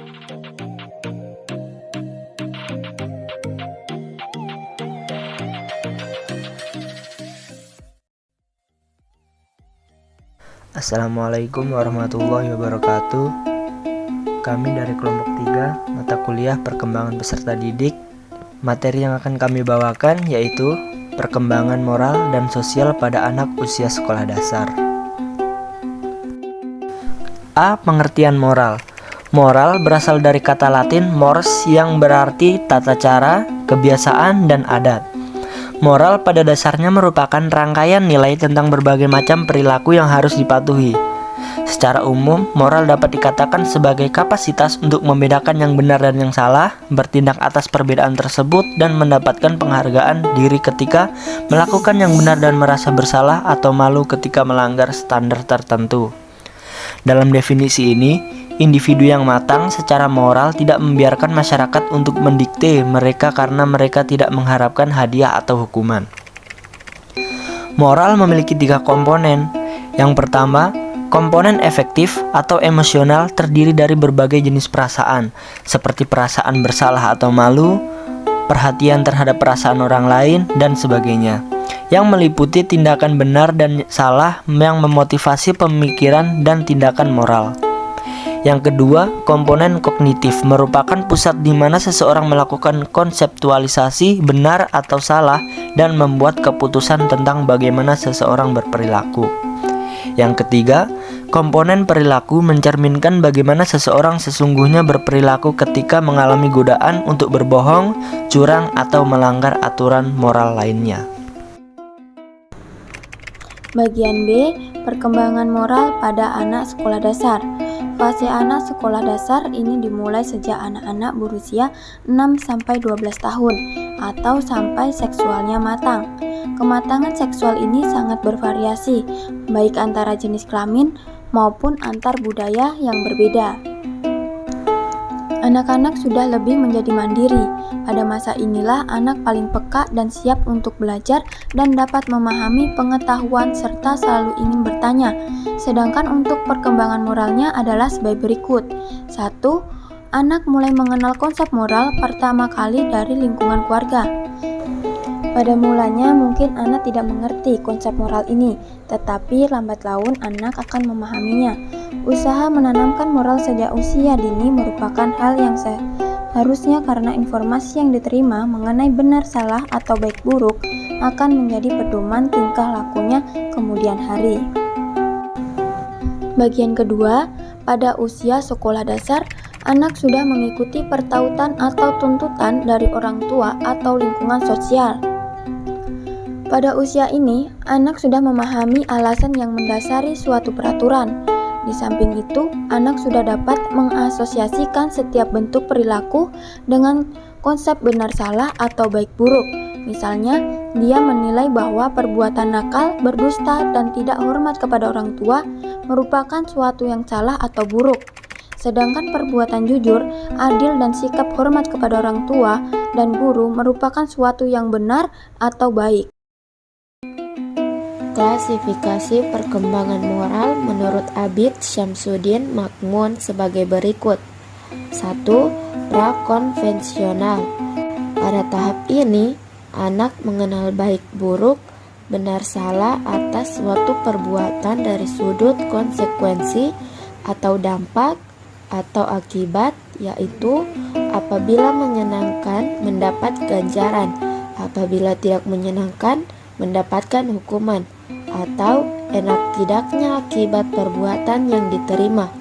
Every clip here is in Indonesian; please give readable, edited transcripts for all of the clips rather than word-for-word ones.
Assalamualaikum warahmatullahi wabarakatuh. Kami dari kelompok 3, mata kuliah perkembangan peserta didik. Materi yang akan kami bawakan yaitu perkembangan moral dan sosial pada anak usia sekolah dasar. A. Pengertian moral. Moral berasal dari kata Latin mors yang berarti tata cara, kebiasaan, dan adat. Moral pada dasarnya merupakan rangkaian nilai tentang berbagai macam perilaku yang harus dipatuhi. Secara umum, moral dapat dikatakan sebagai kapasitas untuk membedakan yang benar dan yang salah, bertindak atas perbedaan tersebut, dan mendapatkan penghargaan diri ketika melakukan yang benar dan merasa bersalah atau malu ketika melanggar standar tertentu. Dalam definisi ini, individu yang matang secara moral tidak membiarkan masyarakat untuk mendikte mereka karena mereka tidak mengharapkan hadiah atau hukuman. Moral memiliki 3 komponen. Yang pertama, komponen efektif atau emosional terdiri dari berbagai jenis perasaan, seperti perasaan bersalah atau malu, perhatian terhadap perasaan orang lain, dan sebagainya, yang meliputi tindakan benar dan salah yang memotivasi pemikiran dan tindakan moral. Yang kedua, komponen kognitif merupakan pusat di mana seseorang melakukan konseptualisasi benar atau salah dan membuat keputusan tentang bagaimana seseorang berperilaku. Yang ketiga, komponen perilaku mencerminkan bagaimana seseorang sesungguhnya berperilaku ketika mengalami godaan untuk berbohong, curang, atau melanggar aturan moral lainnya. Bagian B, perkembangan moral pada anak sekolah dasar. Fase anak sekolah dasar ini dimulai sejak anak-anak berusia 6-12 tahun atau sampai seksualnya matang. Kematangan seksual ini sangat bervariasi, baik antara jenis kelamin maupun antar budaya yang berbeda. Anak-anak sudah lebih menjadi mandiri. Pada masa inilah anak paling peka dan siap untuk belajar dan dapat memahami pengetahuan serta selalu ingin bertanya. Sedangkan untuk perkembangan moralnya adalah sebagai berikut. 1. Anak mulai mengenal konsep moral pertama kali dari lingkungan keluarga. Pada mulanya mungkin anak tidak mengerti konsep moral ini, tetapi lambat laun anak akan memahaminya. Usaha menanamkan moral sejak usia dini merupakan hal yang seharusnya karena informasi yang diterima mengenai benar salah atau baik buruk akan menjadi pedoman tingkah lakunya kemudian hari. Bagian kedua, pada usia sekolah dasar, anak sudah mengikuti pertautan atau tuntutan dari orang tua atau lingkungan sosial. Pada usia ini, anak sudah memahami alasan yang mendasari suatu peraturan. Di samping itu, anak sudah dapat mengasosiasikan setiap bentuk perilaku dengan konsep benar salah atau baik buruk. Misalnya, dia menilai bahwa perbuatan nakal, berdusta, dan tidak hormat kepada orang tua merupakan suatu yang salah atau buruk. Sedangkan perbuatan jujur, adil, dan sikap hormat kepada orang tua dan guru merupakan suatu yang benar atau baik. Klasifikasi perkembangan moral menurut Abid Syamsuddin Makmun sebagai berikut. 1. Prakonvensional. Pada tahap ini, anak mengenal baik buruk, benar salah atas suatu perbuatan dari sudut konsekuensi atau dampak atau akibat, yaitu apabila menyenangkan mendapat ganjaran, apabila tidak menyenangkan mendapatkan hukuman, atau enak tidaknya akibat perbuatan yang diterima.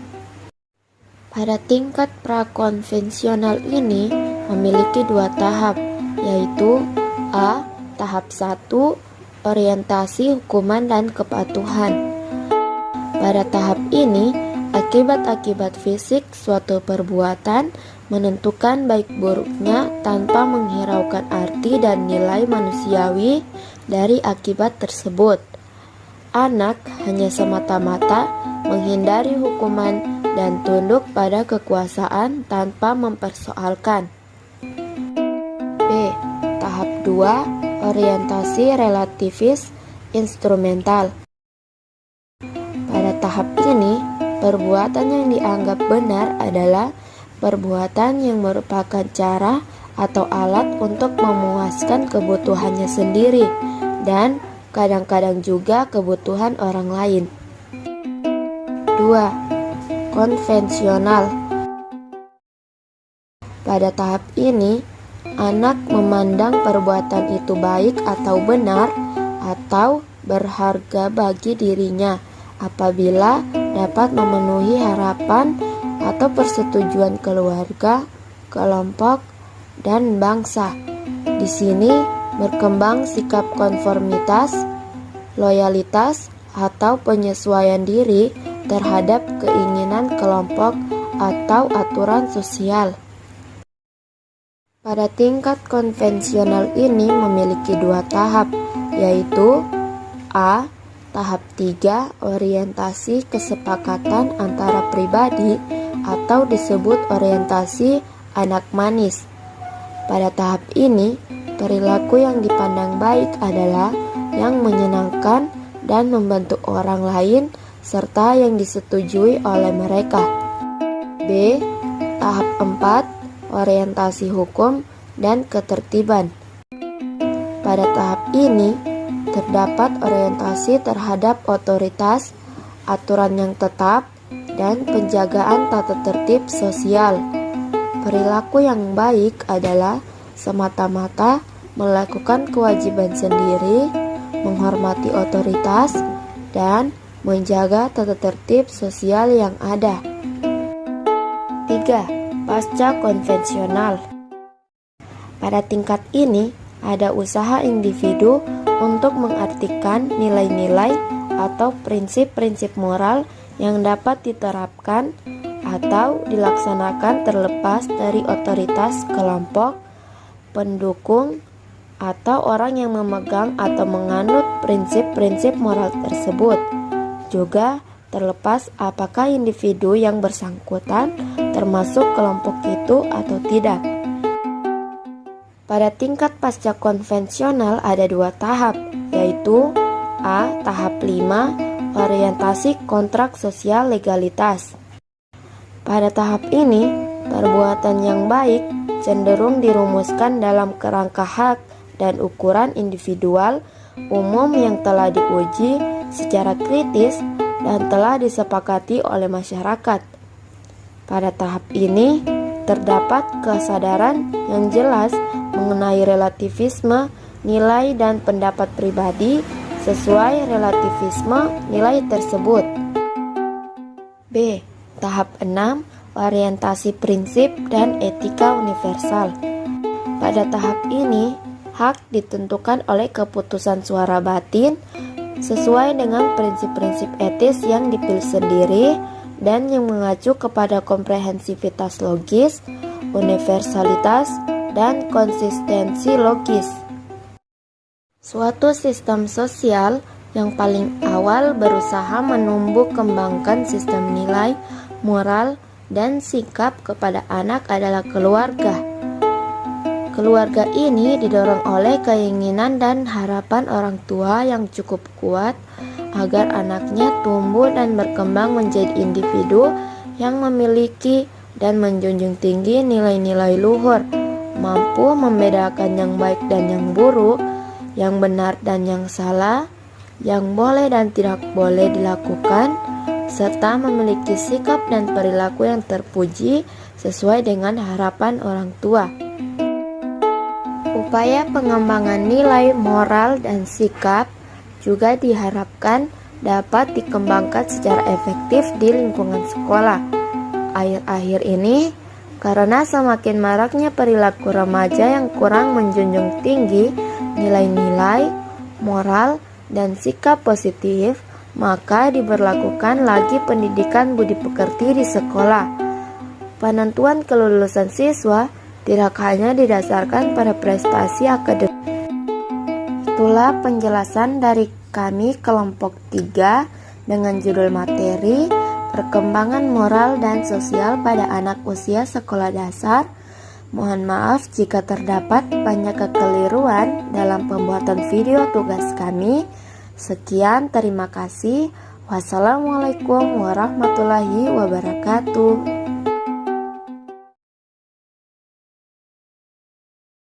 Pada tingkat prakonvensional ini memiliki 2 tahap, yaitu A. Tahap 1, orientasi hukuman dan kepatuhan. Pada tahap ini, akibat-akibat fisik suatu perbuatan menentukan baik buruknya tanpa menghiraukan arti dan nilai manusiawi dari akibat tersebut. Anak hanya semata-mata menghindari hukuman dan tunduk pada kekuasaan tanpa mempersoalkan. B. Tahap 2, orientasi relativis instrumental. Pada tahap ini, perbuatan yang dianggap benar adalah perbuatan yang merupakan cara atau alat untuk memuaskan kebutuhannya sendiri dan kadang-kadang juga kebutuhan orang lain. 2. Konvensional. Pada tahap ini, anak memandang perbuatan itu baik atau benar atau berharga bagi dirinya apabila dapat memenuhi harapan atau persetujuan keluarga, kelompok, dan bangsa. Di sini berkembang sikap konformitas, loyalitas, atau penyesuaian diri terhadap keinginan kelompok atau aturan sosial. Pada tingkat konvensional ini memiliki 2 tahap, yaitu A. Tahap 3, orientasi kesepakatan antara pribadi atau disebut orientasi anak manis. Pada tahap ini, perilaku yang dipandang baik adalah yang menyenangkan dan membantu orang lain serta yang disetujui oleh mereka. B. Tahap 4, orientasi hukum dan ketertiban. Pada tahap ini, terdapat orientasi terhadap otoritas, aturan yang tetap, dan penjagaan tata tertib sosial. Perilaku yang baik adalah semata-mata melakukan kewajiban sendiri, menghormati otoritas, dan menjaga tata tertib sosial yang ada. 3. Pasca konvensional. Pada tingkat ini, ada usaha individu untuk mengartikan nilai-nilai atau prinsip-prinsip moral yang dapat diterapkan atau dilaksanakan terlepas dari otoritas kelompok, pendukung, atau orang yang memegang atau menganut prinsip-prinsip moral tersebut. Juga terlepas apakah individu yang bersangkutan termasuk kelompok itu atau tidak. Pada tingkat pasca konvensional ada 2 tahap, yaitu A. Tahap 5, orientasi kontrak sosial legalitas. Pada tahap ini, perbuatan yang baik cenderung dirumuskan dalam kerangka hak dan ukuran individual umum yang telah diuji secara kritis dan telah disepakati oleh masyarakat. Pada tahap ini, terdapat kesadaran yang jelas mengenai relativisme nilai dan pendapat pribadi sesuai relativisme nilai tersebut. B. Tahap 6, orientasi prinsip dan etika universal. Pada tahap ini, hak ditentukan oleh keputusan suara batin sesuai dengan prinsip-prinsip etis yang dipilih sendiri dan yang mengacu kepada komprehensivitas logis, universalitas, dan konsistensi logis. Suatu sistem sosial yang paling awal berusaha menumbuh kembangkan sistem nilai, moral, dan sikap kepada anak adalah keluarga. Keluarga ini didorong oleh keinginan dan harapan orang tua yang cukup kuat agar anaknya tumbuh dan berkembang menjadi individu yang memiliki dan menjunjung tinggi nilai-nilai luhur, mampu membedakan yang baik dan yang buruk, yang benar dan yang salah, yang boleh dan tidak boleh dilakukan, serta memiliki sikap dan perilaku yang terpuji sesuai dengan harapan orang tua. Upaya pengembangan nilai moral dan sikap juga diharapkan dapat dikembangkan secara efektif di lingkungan sekolah. Akhir-akhir ini, karena semakin maraknya perilaku remaja yang kurang menjunjung tinggi nilai-nilai, moral, dan sikap positif, maka diberlakukan lagi pendidikan budi pekerti di sekolah. Penentuan kelulusan siswa tidak hanya didasarkan pada prestasi akademik. Itulah penjelasan dari kami kelompok 3 dengan judul materi Perkembangan Moral dan Sosial pada Anak Usia Sekolah Dasar. Mohon maaf jika terdapat banyak kekeliruan dalam pembuatan video tugas kami. Sekian, terima kasih. Wassalamualaikum warahmatullahi wabarakatuh.